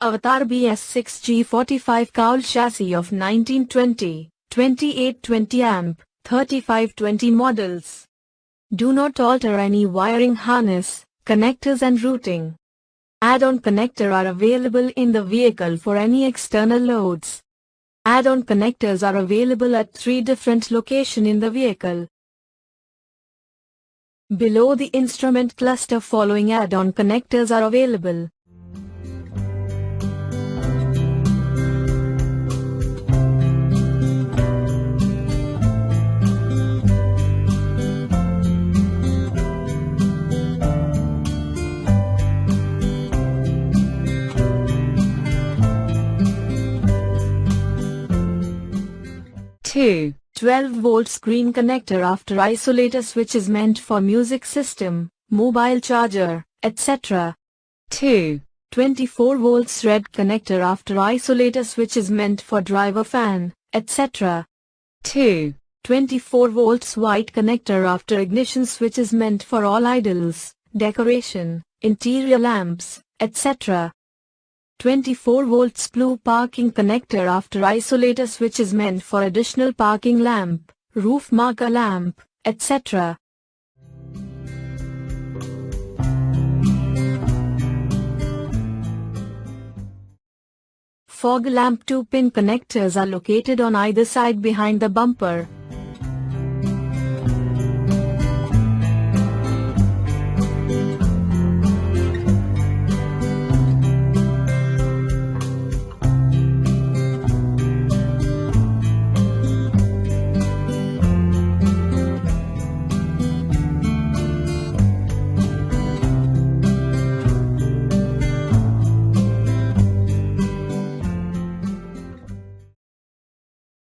Avatar BS6 G45 cowl chassis of 1920, 2820 amp, 3520 models. Do not alter any wiring harness, connectors and routing. Add-on connector are available in the vehicle for any external loads. Add-on connectors are available at 3 different locations in the vehicle. Below the instrument cluster, following add-on connectors are available. Two 12-volt screen connector after isolator switch is meant for music system, mobile charger, etc. 2 24-volt thread connector after isolator switch is meant for driver fan, etc. 2 24 volts white connector after ignition switch is meant for all idles, decoration, interior lamps, etc. 24 volts blue parking connector after isolator switch is meant for additional parking lamp, roof marker lamp, etc. Fog lamp 2-pin connectors are located on either side behind the bumper.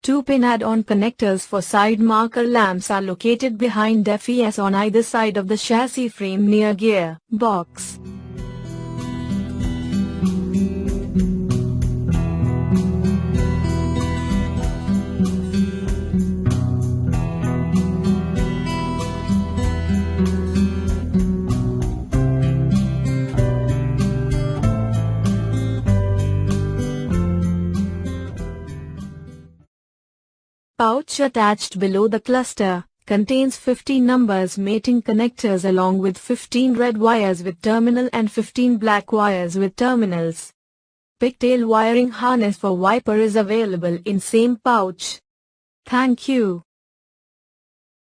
Two-pin add-on connectors for side marker lamps are located behind FES on either side of the chassis frame near gear box. Pouch attached below the cluster contains 15 numbers mating connectors along with 15 red wires with terminal and 15 black wires with terminals. Pigtail wiring harness for wiper is available in same pouch. Thank you.